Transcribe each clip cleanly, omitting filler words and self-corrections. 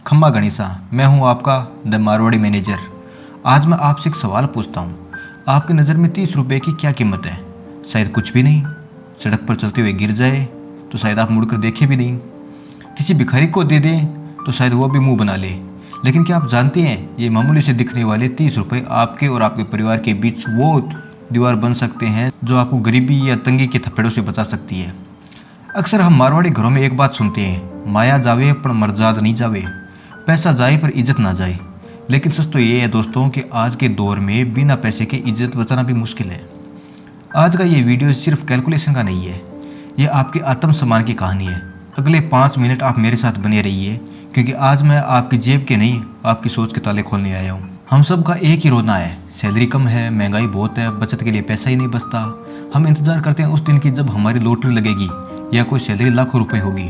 खम्मा गणिसा, मैं हूं आपका द मारवाड़ी मैनेजर। आज मैं आपसे एक सवाल पूछता हूं, आपकी नज़र में 30 रुपये की क्या कीमत है? शायद कुछ भी नहीं। सड़क पर चलते हुए गिर जाए तो शायद आप मुड़कर देखें भी नहीं। किसी भिखारी को दे दें तो शायद वह भी मुंह बना ले। लेकिन क्या आप जानते हैं, ये मामूली से दिखने वाले 30 रुपये आपके और आपके परिवार के बीच वो दीवार बन सकते हैं जो आपको गरीबी या तंगी के थप्पड़ों से बचा सकती है। अक्सर हम मारवाड़ी घरों में एक बात सुनते हैं, माया जावे पर मर्जाद नहीं जावे, पैसा जाए पर इज्जत ना जाए। लेकिन सच तो ये है दोस्तों कि आज के दौर में बिना पैसे के इज्जत बचाना भी मुश्किल है। आज का ये वीडियो सिर्फ कैलकुलेशन का नहीं है, ये आपके आत्मसम्मान की कहानी है। अगले 5 मिनट आप मेरे साथ बने रहिए, क्योंकि आज मैं आपकी जेब के नहीं आपकी सोच के ताले खोलने आया हूँ। हम सब का एक ही रोना है, सैलरी कम है, महंगाई बहुत है, बचत के लिए पैसा ही नहीं बचता। हम इंतज़ार करते हैं उस दिन की जब हमारी लॉटरी लगेगी या कोई सैलरी लाखों रुपए होगी।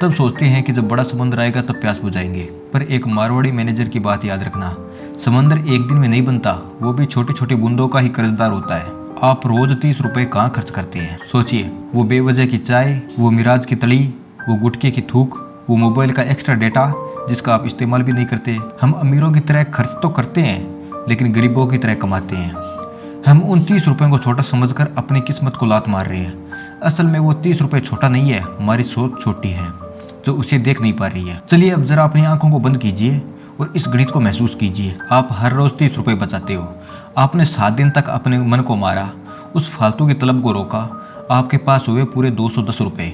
तब सोचते हैं कि जब बड़ा समंदर आएगा तब प्यास बुझाएंगे। पर एक मारवाड़ी मैनेजर की बात याद रखना, समंदर एक दिन में नहीं बनता, वो भी छोटे छोटे बूंदों का ही कर्जदार होता है। आप रोज 30 रुपये कहाँ खर्च करते हैं? सोचिए, वो बेवजह की चाय, वो मिराज की तली, वो गुटखे की थूक, वो मोबाइल का एक्स्ट्रा डेटा जिसका आप इस्तेमाल भी नहीं करते। हम अमीरों की तरह खर्च तो करते हैं, लेकिन गरीबों की तरह कमाते हैं। हम उन 30 रुपयों को छोटा समझकर अपनी किस्मत को लात मार रहे हैं। असल में वो 30 रुपये छोटा नहीं है, हमारी सोच छोटी है जो उसे देख नहीं पा रही है। चलिए अब जरा अपनी आंखों को बंद कीजिए और इस गणित को महसूस कीजिए। आप हर रोज 30 रुपये बचाते हो। आपने 7 दिन तक अपने मन को मारा, उस फालतू की तलब को रोका, आपके पास हुए पूरे 210 रुपये।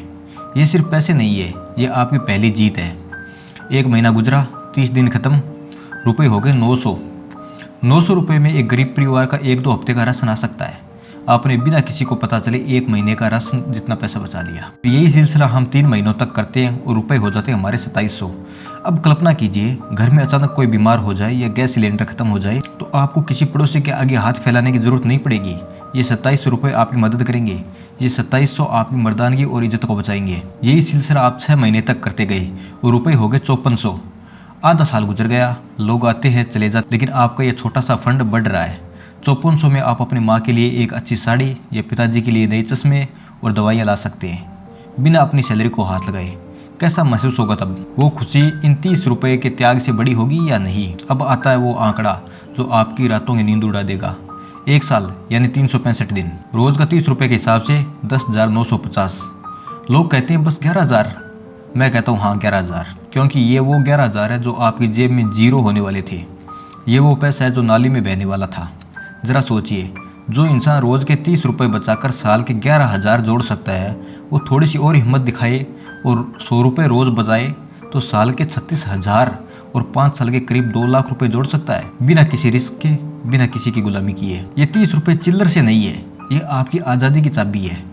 ये सिर्फ पैसे नहीं है, ये आपकी पहली जीत है। 1 महीना गुजरा, 30 दिन खत्म, रुपये हो गए 900। 900 रुपये में एक गरीब परिवार का 1-2 हफ्ते का राशन आ सकता है। आपने बिना किसी को पता चले 1 महीने का राशन जितना पैसा बचा लिया। यही सिलसिला हम 3 महीनों तक करते हैं और रुपए हो जाते हैं हमारे 2700। अब कल्पना कीजिए, घर में अचानक कोई बीमार हो जाए या गैस सिलेंडर खत्म हो जाए तो आपको किसी पड़ोसी के आगे हाथ फैलाने की जरूरत नहीं पड़ेगी। ये 2700 रुपये आपकी मदद करेंगे। ये 2700 आपकी मर्दानगी और इज्जत को बचाएंगे। यही सिलसिला आप 6 महीने तक करते गए और रुपये हो गए 5400। आधा साल गुजर गया, लोग आते हैं चले जाते, लेकिन आपका यह छोटा सा फंड बढ़ रहा है। 5400 में आप अपनी माँ के लिए एक अच्छी साड़ी या पिताजी के लिए नए चश्मे और दवाइयाँ ला सकते हैं बिना अपनी सैलरी को हाथ लगाए। कैसा महसूस होगा तब? वो खुशी इन 30 रुपये के त्याग से बड़ी होगी या नहीं? अब आता है वो आंकड़ा जो आपकी रातों की नींद उड़ा देगा। 1 साल यानी 365 दिन, रोज़ का 30 रुपये के हिसाब से 10,950। लोग कहते हैं बस 11,000। मैं कहता हूँ हाँ 11,000, क्योंकि ये वो 11,000 है जो आपकी जेब में जीरो होने वाले थे। ये वो पैसा है जो नाली में बहने वाला था। ज़रा सोचिए, जो इंसान रोज़ के 30 रुपये बचाकर साल के 11,000 जोड़ सकता है, वो थोड़ी सी और हिम्मत दिखाए और 100 रुपये रोज़ बचाए तो साल के 36,000 और 5 साल के करीब 2 लाख रुपए जोड़ सकता है, बिना किसी रिस्क के, बिना किसी की गुलामी किए। ये 30 रुपये चिल्लर से नहीं है, ये आपकी आज़ादी की चाबी है।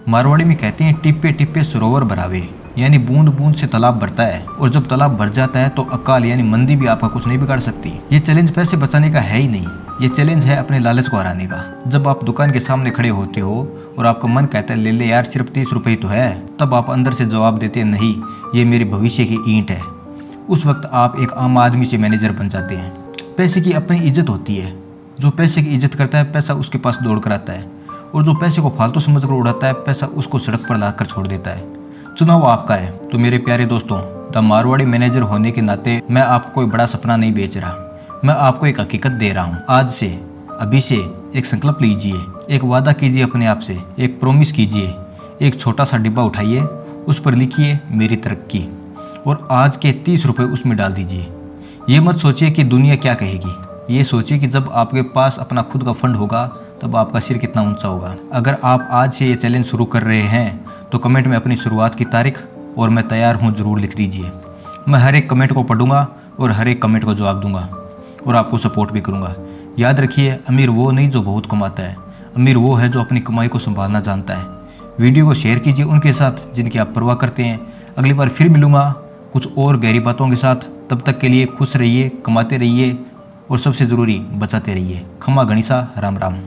मारवाड़ी में कहते हैं टिप्पे टिप्पे सरोवर भरावे, यानी बूंद बूंद से तालाब भरता है, और जब तालाब भर जाता है तो अकाल यानी मंदी भी आपका कुछ नहीं बिगाड़ सकती। ये चैलेंज पैसे बचाने का है ही नहीं, ये चैलेंज है अपने लालच को हराने का। जब आप दुकान के सामने खड़े होते हो और आपका मन कहता है ले ले यार, सिर्फ 30 रुपये ही तो है, तब आप अंदर से जवाब देते हैं नहीं, ये मेरे भविष्य की ईंट है। उस वक्त आप एक आम आदमी से मैनेजर बन जाते हैं। पैसे की अपनी इज्जत होती है। जो पैसे की इज्जत करता है, पैसा उसके पास दौड़ कर आता है, और जो पैसे को फालतू समझकर उड़ाता है, पैसा उसको सड़क पर लाकर छोड़ देता है। चुनाव आपका है। तो मेरे प्यारे दोस्तों, द मारवाड़ी मैनेजर होने के नाते मैं आपको कोई बड़ा सपना नहीं बेच रहा, मैं आपको एक हकीकत दे रहा हूँ। आज से, अभी से एक संकल्प लीजिए, एक वादा कीजिए अपने आप से, एक प्रॉमिस कीजिए। एक छोटा सा डिब्बा उठाइए, उस पर लिखिए मेरी तरक्की, और आज के 30 रुपये उसमें डाल दीजिए। ये मत सोचिए कि दुनिया क्या कहेगी, ये सोचिए कि जब आपके पास अपना खुद का फंड होगा तब आपका सिर कितना ऊंचा होगा। अगर आप आज से ये चैलेंज शुरू कर रहे हैं तो कमेंट में अपनी शुरुआत की तारीख और मैं तैयार हूँ ज़रूर लिख दीजिए। मैं हर एक कमेंट को पढ़ूंगा और हर एक कमेंट को जवाब दूंगा और आपको सपोर्ट भी करूंगा। याद रखिए, अमीर वो नहीं जो बहुत कमाता है, अमीर वो है जो अपनी कमाई को संभालना जानता है। वीडियो को शेयर कीजिए उनके साथ जिनकी आप परवाह करते हैं। अगली बार फिर मिलूँगा कुछ और गहरी बातों के साथ। तब तक के लिए खुश रहिए, कमाते रहिए और सबसे ज़रूरी बचाते रहिए। खम्मा गणिसा, राम राम।